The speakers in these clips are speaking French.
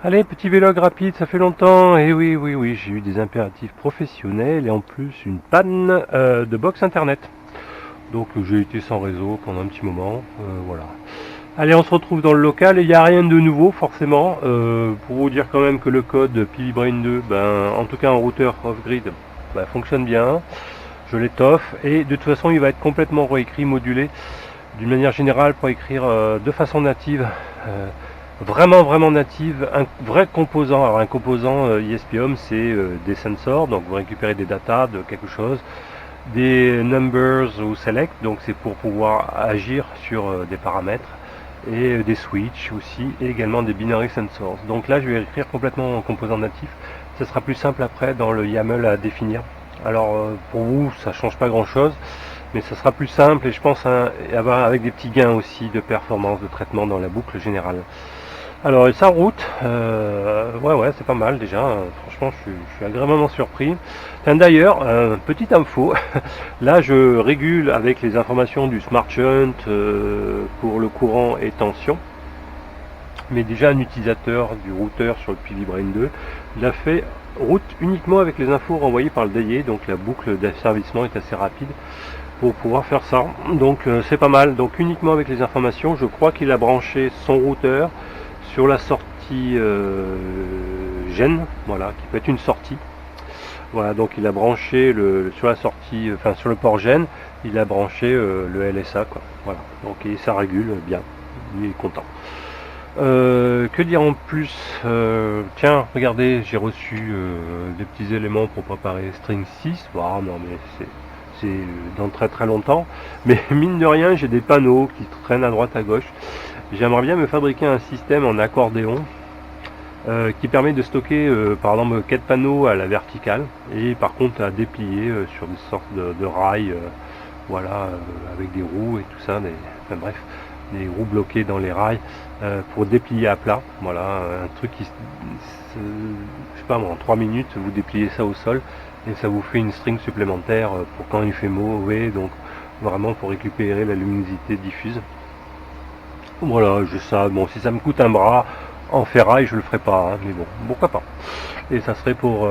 Allez, petit vlog rapide, ça fait longtemps. Et oui, oui, oui, j'ai eu des impératifs professionnels et en plus une panne de box internet. Donc j'ai été sans réseau pendant un petit moment. Voilà. Allez, on se retrouve dans le local et il n'y a rien de nouveau forcément. Pour vous dire quand même que le code PVBrain 2, ben, en tout cas en routeur off-grid, ben, fonctionne bien. Je l'étoffe et de toute façon il va être complètement réécrit, modulé d'une manière générale pour écrire de façon native. Vraiment native, un vrai composant. Alors un composant ESP-HOM, c'est des sensors, donc vous récupérez des datas de quelque chose, des numbers ou select, donc c'est pour pouvoir agir sur des paramètres, et des switches aussi, et également des binary sensors. Donc là je vais écrire complètement en composant natif, ça sera plus simple après dans le YAML à définir. Alors pour vous ça change pas grand chose, mais ça sera plus simple et je pense avoir avec des petits gains aussi de performance de traitement dans la boucle générale. Alors ça route, ouais c'est pas mal déjà, franchement je suis agréablement surpris. D'ailleurs, petite info, là je régule avec les informations du Smart Shunt pour le courant et tension, mais déjà un utilisateur du routeur sur le PVBrain 2 l'a fait route uniquement avec les infos renvoyées par le DAIE, donc la boucle d'asservissement est assez rapide pour pouvoir faire ça, donc c'est pas mal. Donc uniquement avec les informations, je crois qu'il a branché son routeur sur la sortie GEN, voilà, qui peut être une sortie. Voilà, donc il a branché sur la sortie, enfin sur le port GEN, il a branché le LSA, quoi. Voilà, donc et ça régule bien, il est content. Que dire en plus, tiens, regardez, j'ai reçu des petits éléments pour préparer String 6. Wow, non mais c'est dans très longtemps, mais mine de rien j'ai des panneaux qui traînent à droite à gauche. J'aimerais bien me fabriquer un système en accordéon qui permet de stocker par exemple 4 panneaux à la verticale et par contre à déplier sur des sortes de rails, voilà, avec des roues et tout ça, enfin bref, des roues bloquées dans les rails pour déplier à plat. Voilà, un truc qui, je sais pas moi, en 3 minutes vous dépliez ça au sol et ça vous fait une string supplémentaire pour quand il fait mauvais, donc vraiment pour récupérer la luminosité diffuse. Voilà, j'ai ça. Bon, si ça me coûte un bras en ferraille, je le ferai pas, hein, mais bon, pourquoi pas. Et ça serait pour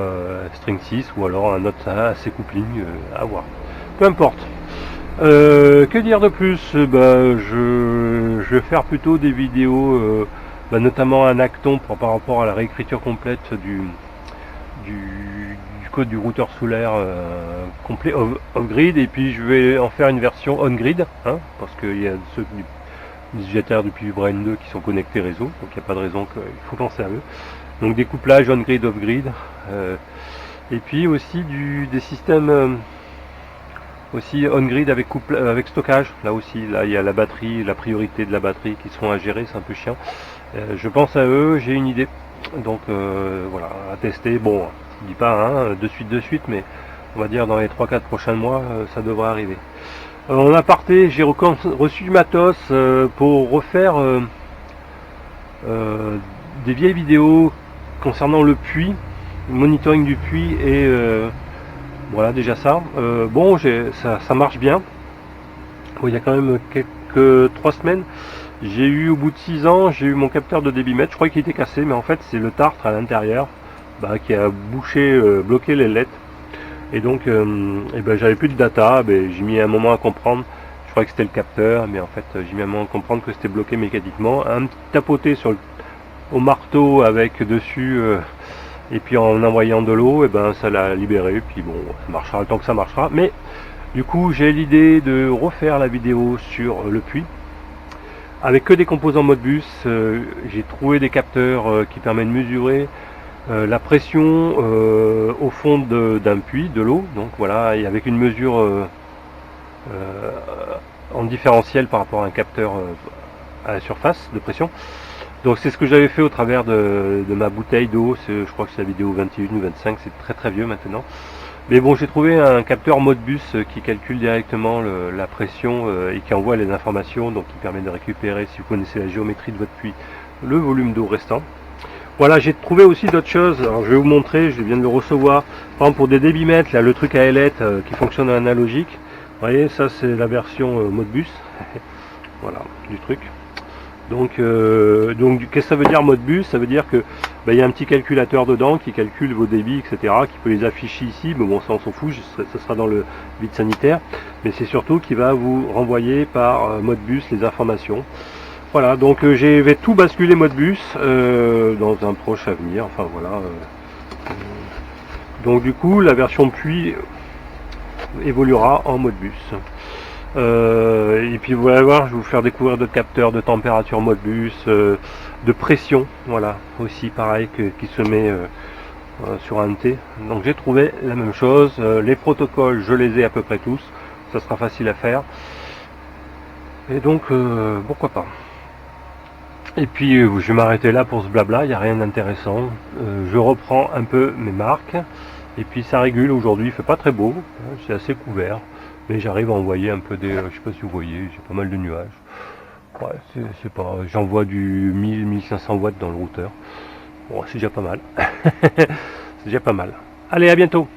String 6 ou alors un autre assez coupling à voir. Peu importe. Que dire de plus? Je vais faire plutôt des vidéos, notamment un Acton par rapport à la réécriture complète du code du routeur solaire complet off-grid, et puis je vais en faire une version on-grid, hein, parce qu'il y a ceux du utilisateurs du PVBrain 2 qui sont connectés réseau, donc il n'y a pas de raison qu'il faut penser à eux. Donc des couplages on-grid, off-grid, et puis aussi des systèmes aussi on-grid avec stockage. Là aussi, là il y a la batterie, la priorité de la batterie qui sont à gérer, c'est un peu chiant. Je pense à eux, j'ai une idée, donc voilà, à tester. Bon, je dis pas hein, de suite, mais on va dire dans les 3-4 prochains mois, ça devrait arriver. En aparté, j'ai reçu du matos pour refaire des vieilles vidéos concernant le puits, le monitoring du puits, et voilà déjà ça. Bon, ça marche bien. Bon, il y a quand même quelques 3 semaines, j'ai eu au bout de 6 ans, j'ai eu mon capteur de débitmètre. Je croyais qu'il était cassé, mais en fait c'est le tartre à l'intérieur qui a bloqué les LED. Et donc j'avais plus de data, j'ai mis un moment à comprendre. Je croyais que c'était le capteur, mais en fait j'ai mis un moment à comprendre que c'était bloqué mécaniquement. Un petit tapoté au marteau avec dessus, et puis en envoyant de l'eau, ça l'a libéré. Puis bon, ça marchera le temps que ça marchera. Mais du coup j'ai l'idée de refaire la vidéo sur le puits avec que des composants Modbus. J'ai trouvé des capteurs qui permettent de mesurer la pression au fond d'un puits, de l'eau, donc voilà, et avec une mesure en différentiel par rapport à un capteur à la surface de pression. Donc c'est ce que j'avais fait au travers de ma bouteille d'eau. Je crois que c'est la vidéo 21 ou 25, c'est très vieux maintenant. Mais bon, j'ai trouvé un capteur Modbus qui calcule directement la pression et qui envoie les informations, donc qui permet de récupérer, si vous connaissez la géométrie de votre puits, le volume d'eau restant. Voilà, j'ai trouvé aussi d'autres choses. Alors je vais vous montrer, je viens de le recevoir. Par exemple pour des débitmètres, là le truc à ailette qui fonctionne en analogique. Vous voyez, ça c'est la version Modbus. Voilà, du truc. Donc qu'est-ce que ça veut dire Modbus? Ça veut dire que il y a un petit calculateur dedans qui calcule vos débits, etc., qui peut les afficher ici, mais bon, ça on s'en fout, ça sera dans le vide sanitaire, mais c'est surtout qui va vous renvoyer par Modbus les informations. Voilà, donc je vais tout basculer Modbus dans un proche avenir, enfin voilà. Donc du coup, la version Puy évoluera en Modbus. Et puis vous allez voir, je vais vous faire découvrir d'autres capteurs de température Modbus, de pression, voilà, aussi pareil qui se met sur un T. Donc j'ai trouvé la même chose, les protocoles je les ai à peu près tous, ça sera facile à faire. Et donc pourquoi pas. Et puis je vais m'arrêter là pour ce blabla, il n'y a rien d'intéressant. Je reprends un peu mes marques. Et puis ça régule aujourd'hui, il fait pas très beau, c'est assez couvert. Mais j'arrive à envoyer un peu des... je sais pas si vous voyez, j'ai pas mal de nuages. Ouais, c'est pas... J'envoie du 1000-1500 watts dans le routeur. Bon, c'est déjà pas mal. C'est déjà pas mal. Allez, à bientôt.